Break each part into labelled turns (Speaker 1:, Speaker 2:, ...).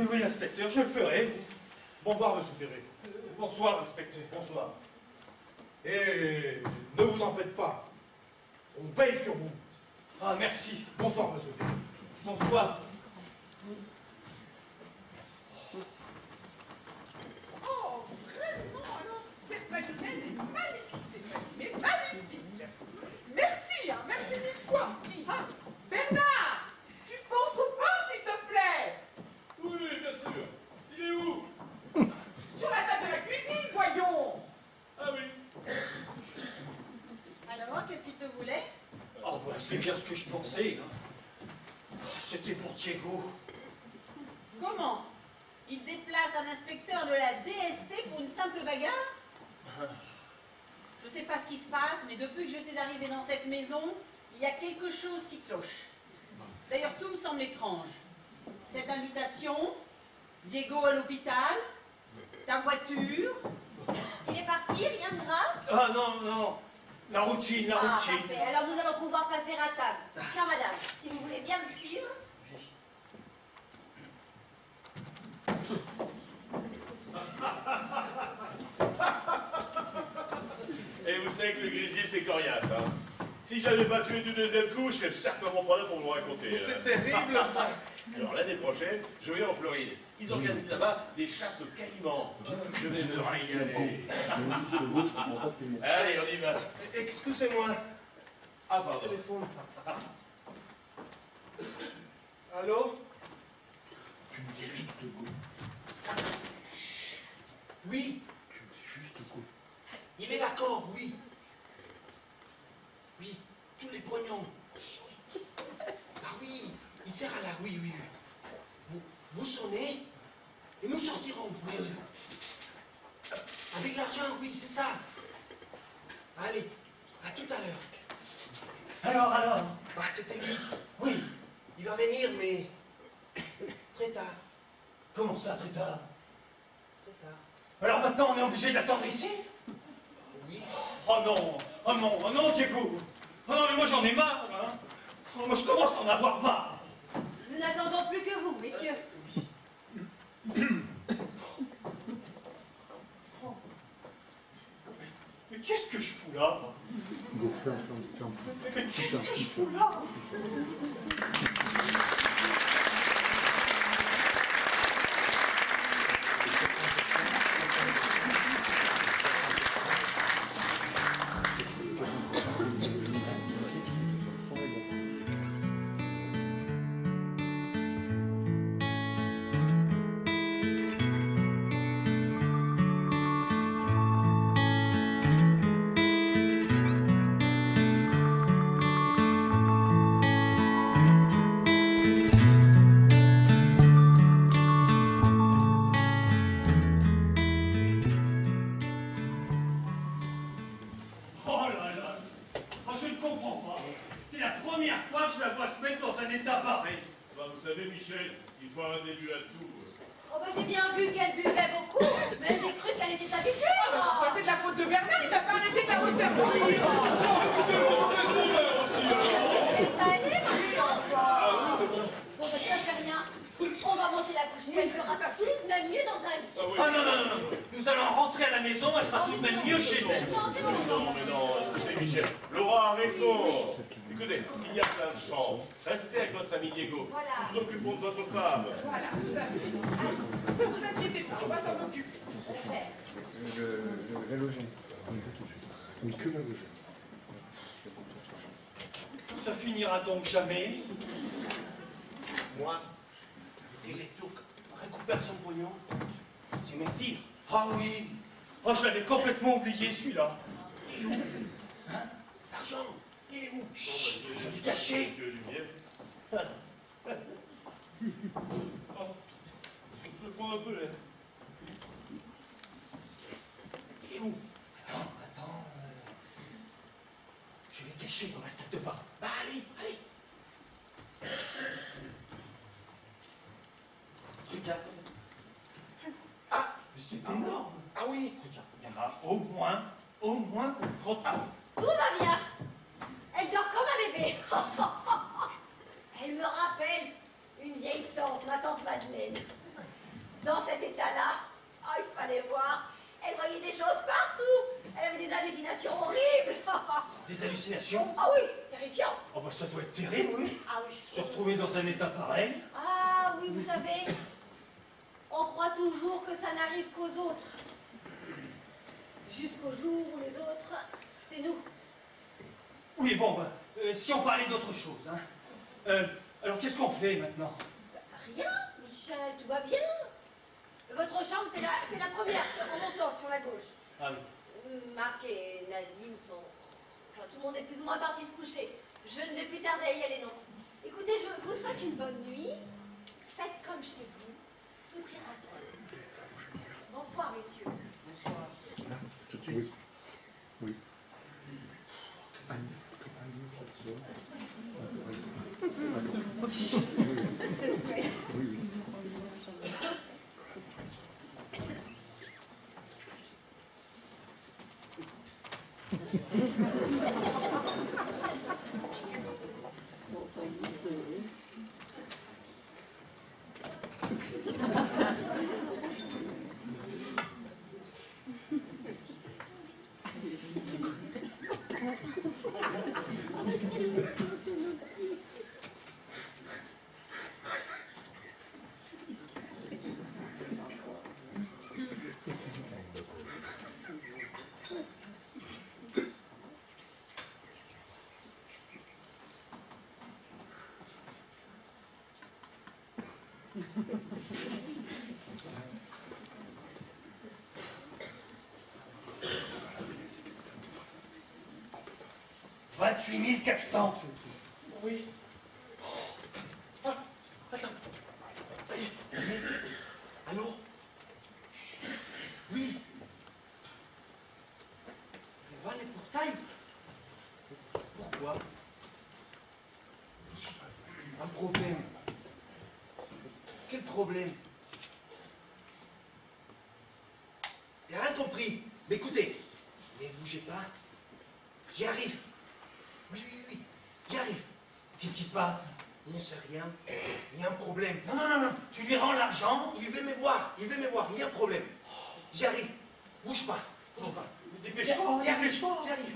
Speaker 1: Oui, oui, inspecteur, je le ferai.
Speaker 2: Bonsoir, monsieur Ferré.
Speaker 1: Bonsoir, inspecteur.
Speaker 2: Bonsoir. Et ne vous en faites pas. On veille sur vous.
Speaker 1: Ah, merci.
Speaker 2: Bonsoir, monsieur Ferré.
Speaker 1: Bonsoir.
Speaker 3: Oh, vraiment, alors, cette mayonnaise est magnifique, cette mayonnaise, mais magnifique. Merci, hein, merci mille fois. Ah, Bernard, tu penses au pain, s'il te plaît?
Speaker 4: Oui, bien sûr. Il est où?
Speaker 3: Sur la table de la cuisine, voyons.
Speaker 4: Ah oui.
Speaker 5: Alors, qu'est-ce qu'il te voulait?
Speaker 1: Oh, bah, c'est bien ce que je pensais. Hein. C'était pour Diego.
Speaker 5: Comment? Il déplace un inspecteur de la DST pour une simple bagarre? Je sais pas ce qui se passe, mais depuis que je suis arrivée dans cette maison, il y a quelque chose qui cloche. D'ailleurs, tout me semble étrange. Cette invitation, Diego à l'hôpital, ta voiture.
Speaker 6: Il est parti, rien de grave?
Speaker 1: Ah, non, non. La routine, la
Speaker 6: Ah,
Speaker 1: routine.
Speaker 6: parfait. Alors nous allons pouvoir passer à table. Chère madame, si vous voulez bien me suivre.
Speaker 4: Et vous savez que le grisier, c'est coriace, hein. Si j'avais pas tué du deuxième coup, je serais certainement pas là pour vous raconter.
Speaker 2: C'est terrible, ça.
Speaker 4: Alors l'année prochaine, je vais en Floride. Ils organisent là-bas des chasses au caïman. Je vais me régaler. Allez, on y va.
Speaker 2: Excusez-moi.
Speaker 4: Ah, pardon.
Speaker 2: Téléphone. Allô?
Speaker 7: Tu me dis juste go.
Speaker 2: Oui.
Speaker 7: Tu me dis juste go.
Speaker 2: Il est d'accord, oui. Oui, tous les pognons. Ah oui, il sert à la... Oui, oui, oui. Vous sonnez et nous sortirons. Oui, oui. Avec l'argent, oui, c'est ça. Allez, à tout à l'heure.
Speaker 1: Alors?
Speaker 2: Bah, c'était lui.
Speaker 1: Oui.
Speaker 2: Il va venir, mais... très tard.
Speaker 1: Comment ça, très tard?
Speaker 2: Très tard.
Speaker 1: Alors maintenant, on est obligé d'attendre ici?
Speaker 2: Oui.
Speaker 1: Oh non, oh non, oh non, Diego. Oh non, mais moi j'en ai marre, hein. Oh, moi je commence à en avoir marre.
Speaker 6: Nous n'attendons plus que vous, messieurs.
Speaker 1: Mais qu'est-ce que je fous là, moi?
Speaker 7: Go, ferme.
Speaker 1: Mais qu'est-ce que je fous là? Oh là là. Oh, je ne comprends pas. C'est la première fois que je la vois se mettre dans un état pareil.
Speaker 4: Bah, vous savez, Michel, il faut un début à tout.
Speaker 6: Oh bah j'ai bien vu qu'elle buvait beaucoup, mais j'ai cru qu'elle était habituée.
Speaker 3: Enfin, c'est de la faute de Bernard, il n'a pas arrêté de la resservir.
Speaker 6: Bon bah ça fait rien. On va monter la coucher, elle fera tout de même mieux dans un lit.
Speaker 4: Ah oui.
Speaker 1: Ah non, non, non, non. Nous allons rentrer à la maison, elle sera tout de même mieux chez elle.
Speaker 6: Non, c'est bon.
Speaker 4: Non, mais non, écoutez, Michel, Laura a raison. Écoutez, il y a plein de chambres. Restez avec votre ami Diego.
Speaker 6: Voilà.
Speaker 4: Nous occupons de votre femme.
Speaker 3: Voilà, tout à fait. Ne vous inquiétez pas, on va s'en occuper.
Speaker 7: La logée. On y va tout de suite. Oui, que la logée.
Speaker 1: Ça finira donc jamais.
Speaker 2: Moi, et les Turcs récupèrent son pognon, c'est mentir.
Speaker 1: Ah oui. Oh, je l'avais complètement oublié celui-là.
Speaker 2: Il est où? Hein? L'argent, il est où?
Speaker 1: Chut, je l'ai caché.
Speaker 4: Que lumière. Oh, je vais prendre un peu l'air.
Speaker 2: Il est où?
Speaker 1: Attends. Je l'ai caché dans la salle de bain.
Speaker 2: Bah allez.
Speaker 1: Regarde.
Speaker 2: Ah,
Speaker 1: Mais c'est énorme.
Speaker 2: ah oui.
Speaker 1: Regarde, il y en a au moins pour 30 ans.
Speaker 6: Tout va bien. Elle dort comme un bébé. Elle me rappelle une vieille tante, ma tante Madeleine. dans cet état-là. Oh, il fallait voir. Elle voyait des choses partout. Elle avait des hallucinations horribles.
Speaker 1: Des hallucinations?
Speaker 6: Ah oui, terrifiantes.
Speaker 1: Oh bah ça doit être terrible, oui.
Speaker 6: Ah oui.
Speaker 1: Se retrouver dans un état pareil.
Speaker 6: Ah oui, vous savez, on croit toujours que ça n'arrive qu'aux autres. Jusqu'au jour où les autres, c'est nous.
Speaker 1: Oui, bon, bah, si on parlait d'autre chose, hein. Alors qu'est-ce qu'on fait maintenant?
Speaker 6: Rien, Michel, tout va bien. Votre chambre, c'est la première, en montant sur la gauche.
Speaker 1: Ah oui.
Speaker 6: Marc et Nadine sont... Enfin, tout le monde est plus ou moins parti se coucher. Je ne vais plus tarder à y aller, non. Écoutez, je vous souhaite une bonne nuit. Faites comme chez vous. Tout ira bien. Bonsoir, messieurs.
Speaker 1: Bonsoir.
Speaker 7: Tout de suite. Oui. Annie s'assoit. Oui, oui. «
Speaker 1: 28 400.
Speaker 2: Oui. Ah, attends. Ça y est. Allô? Oui. Devant les portails? Pourquoi? Un problème. Quel problème? J'ai rien compris. Mais écoutez, ne bougez pas. J'y arrive. Oui, oui, oui, j'y arrive.
Speaker 1: Qu'est-ce qui se passe?
Speaker 2: Il ne sait rien. Il y a un problème.
Speaker 1: Non, non, non, non. Tu lui rends l'argent?
Speaker 2: Il veut me voir. Il y a un problème. J'y arrive. Bouge pas. Bouge pas.
Speaker 1: Dépêche-toi,
Speaker 2: J'y arrive.
Speaker 1: dépêche-toi.
Speaker 2: J'y arrive.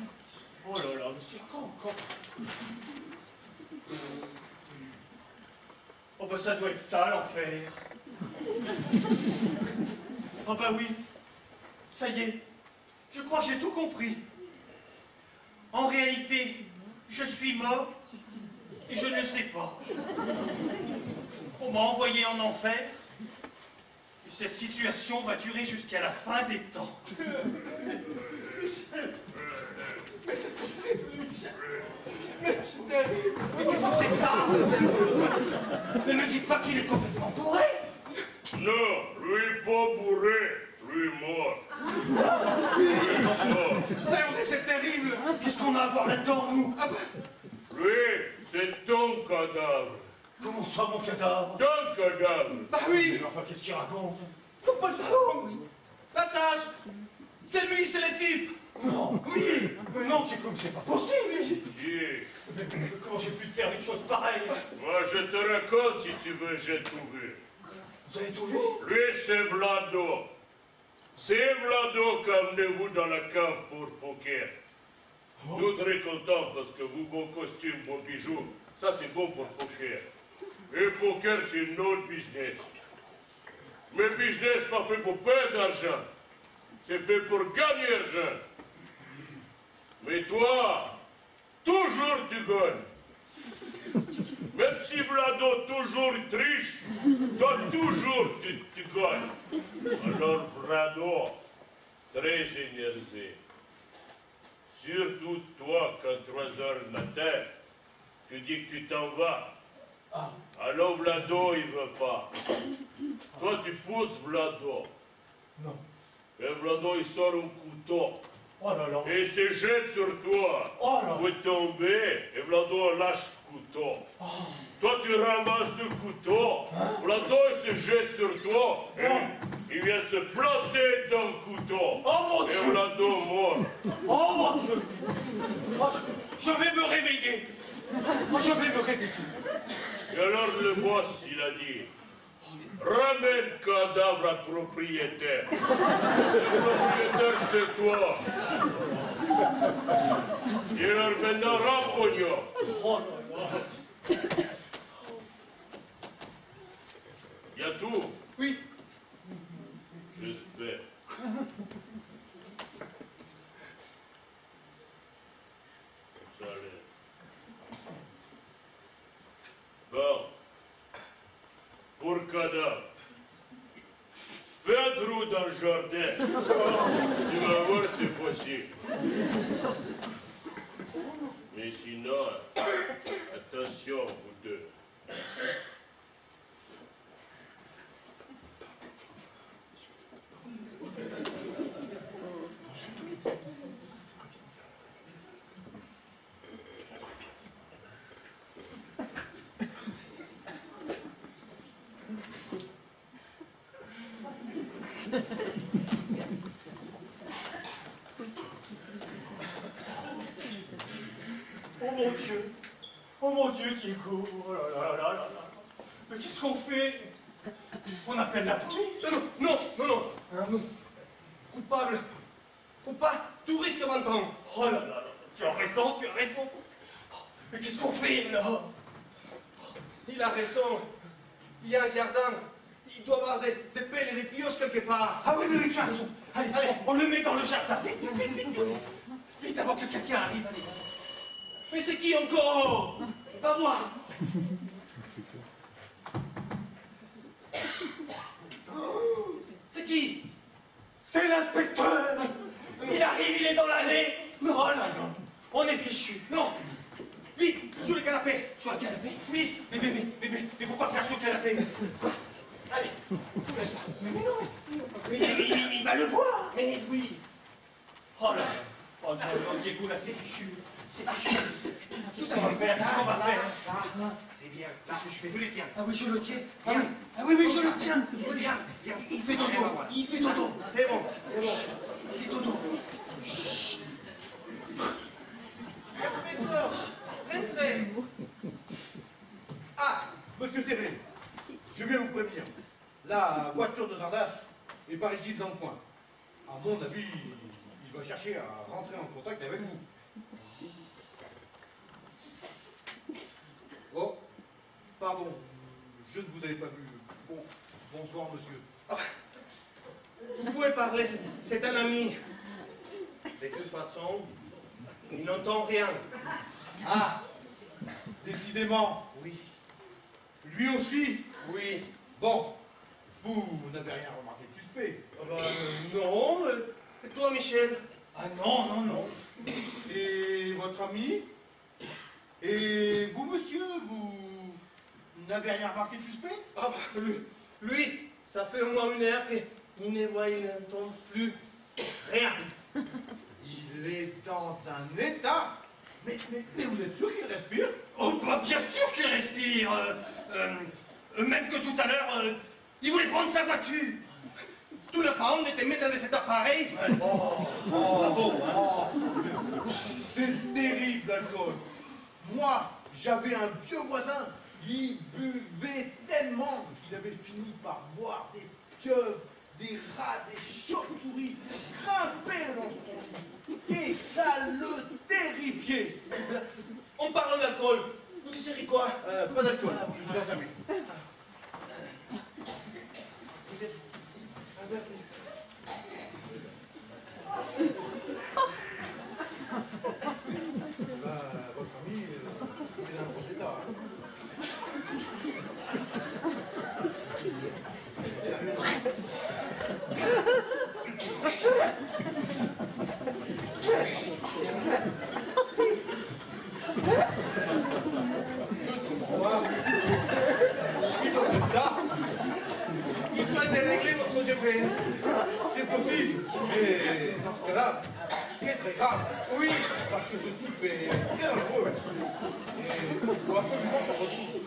Speaker 1: Oh là là, mais c'est quand encore? Oh bah ça doit être ça l'enfer. Oh bah oui. Ça y est. Je crois que j'ai tout compris. En réalité, je suis mort et je ne le sais pas. On m'a envoyé en enfer et cette situation va durer jusqu'à la fin des temps.
Speaker 2: Mais c'est terrible, Michel. Mais c'est terrible.
Speaker 1: Mais qu'est-ce que c'est que ça? Ne me dites pas qu'il est complètement bourré.
Speaker 4: Non, lui pas bourré, lui mort.
Speaker 2: C'est vrai, c'est terrible.
Speaker 1: Qu'est-ce qu'on a à voir là-dedans, nous?
Speaker 2: Ah bah,
Speaker 4: Lui, c'est ton cadavre.
Speaker 1: Comment ça, mon cadavre?
Speaker 4: Ton cadavre.
Speaker 2: bah oui.
Speaker 1: Mais enfin, qu'est-ce qu'il raconte?
Speaker 2: Ton pantalon. La tache. C'est lui, c'est le type.
Speaker 1: Non.
Speaker 2: Oui.
Speaker 1: Mais non, c'est comme c'est pas possible.
Speaker 4: Qui?
Speaker 1: Mais comment j'ai pu te faire une chose pareille?
Speaker 4: Moi, je te raconte si tu veux, j'ai tout vu.
Speaker 1: Vous avez tout vu?
Speaker 4: Lui, c'est Vlado. C'est Vlado qui a amené vous dans la cave pour poker. Nous très contents parce que vous, beau costume, beaux bijoux, ça c'est bon pour poker. Et poker, c'est une autre business. Mais business pas fait pour perdre d'argent. C'est fait pour gagner argent. Mais toi, toujours tu gagnes. Même si Vlado toujours triche, toi toujours tu gagnes. Alors Vlado, très énervé. Surtout toi, quand 3 heures du matin, tu dis que tu t'en vas.
Speaker 1: Ah.
Speaker 4: Alors Vlado, il veut pas. Toi, tu pousses Vlado.
Speaker 1: Non.
Speaker 4: Et Vlado, il sort un couteau.
Speaker 1: Oh là là.
Speaker 4: Et il se jette sur toi.
Speaker 1: Oh là.
Speaker 4: Vous tombez, et Vlado lâche le couteau.
Speaker 1: Oh.
Speaker 4: Toi, tu ramasses le couteau. Vlado, il se jette sur toi. Et il vient se planter dans le couteau.
Speaker 1: Oh mon
Speaker 4: Et
Speaker 1: Dieu.
Speaker 4: Vlado mort.
Speaker 1: Oh mon Dieu. Oh, je vais me réveiller. Oh, je vais me réveiller.
Speaker 4: Et alors le boss, il a dit, Ramène cadavre à propriétaire. Le propriétaire, c'est toi. Et alors maintenant, rampognon.
Speaker 1: Oh là là.
Speaker 4: Y a tout.
Speaker 2: Oui.
Speaker 4: J'espère. Ça a l'air. Bon. Pour cadavre. Fais un trou dans le jardin. Tu vas voir, c'est facile. Mais sinon, attention, vous deux.
Speaker 1: Oh mon Dieu, Diego, oh là là là là là. Mais qu'est-ce qu'on fait? On appelle la police?
Speaker 2: Non, non, non, non. Coupable. Ou pas, tout risque d'entendre.
Speaker 1: Oh là là là, tu as raison, tu as raison. Mais qu'est-ce qu'on fait là?
Speaker 2: Il a raison. Il y a un jardin. Il doit y avoir des pelles et des pioches quelque part.
Speaker 1: Ah oui, tu as raison. Allez, on le met dans le jardin. Vite, vite, vite, vite. Vite avant que quelqu'un arrive, allez.
Speaker 2: Mais c'est qui encore? Va voir. Oh, c'est qui?
Speaker 1: C'est l'inspecteur. Il arrive, il est dans l'allée. Oh là là, on est fichu.
Speaker 2: Non. Vite, sur le canapé.
Speaker 1: Sur le canapé?
Speaker 2: Oui.
Speaker 1: Mais pourquoi faire sur le canapé?
Speaker 2: Allez, laisse-moi.
Speaker 1: Mais non. Mais il va le voir.
Speaker 2: Mais oui.
Speaker 1: Oh là là. Oh Diego, là, c'est fichu. C'est fichu. Qu'est-ce qu'on va faire? Qu'est-ce qu'on va faire?
Speaker 2: Là, c'est bien. Là,
Speaker 1: Qu'est-ce que je fais?
Speaker 2: tu les tiens.
Speaker 1: Ah oui, je le tiens.
Speaker 2: Viens.
Speaker 1: Ah oui,
Speaker 2: Comme
Speaker 1: je
Speaker 2: ça.
Speaker 1: le tiens.
Speaker 2: Viens, viens.
Speaker 1: Il fait dodo.
Speaker 2: Allez, va voir.
Speaker 1: Il fait dodo.
Speaker 2: C'est bon, c'est bon.
Speaker 1: Il fait dodo.
Speaker 2: Inspecteur, rentrez.
Speaker 8: Ah, monsieur Terré, je viens vous prévenir. La voiture de Tardas est par ici dans le coin. À mon avis, il va chercher à rentrer en contact avec vous. Oh, pardon, je ne vous avais pas vu. Bon, bonsoir, monsieur.
Speaker 2: Ah, vous pouvez parler, c'est un ami. De toute façon, il n'entend rien.
Speaker 8: Ah, décidément,
Speaker 2: Oui,
Speaker 8: lui aussi.
Speaker 2: oui.
Speaker 8: Bon, vous n'avez rien remarqué de suspect.
Speaker 2: Ah bah, non. Et toi, Michel?
Speaker 1: Ah non, non, non.
Speaker 8: Et votre ami? Et vous, monsieur, vous n'avez rien remarqué de suspect?
Speaker 2: Ah bah, lui, ça fait au moins 1 heure qu'il ne voit, il n'entend plus rien.
Speaker 8: Il est dans un état. Mais vous êtes sûr qu'il respire?
Speaker 1: Oh, bah bien sûr qu'il respire. Même que tout à l'heure, il voulait prendre sa voiture.
Speaker 2: Tout le temps, on était mis dans cet appareil.
Speaker 1: Ouais.
Speaker 2: Oh,
Speaker 1: Bravo, hein.
Speaker 8: Oh, c'est terrible l'alcool. Moi, j'avais un vieux voisin, il buvait tellement qu'il avait fini par voir des pieuvres, des rats, des chauves-souris grimper dans son lit. Et ça le terrifiait.
Speaker 2: on parle d'alcool. Vous désirez quoi?
Speaker 8: Pas d'alcool, je vous en jamais. Votre ami, il est dans un bon état.
Speaker 2: Il doit dérégler votre GPS.
Speaker 8: C'est possible, mais dans ce cas-là, c'est très grave.
Speaker 2: Oui.
Speaker 8: Parce que ce type est bien heureux. Et il faut absolument qu'on retrouve.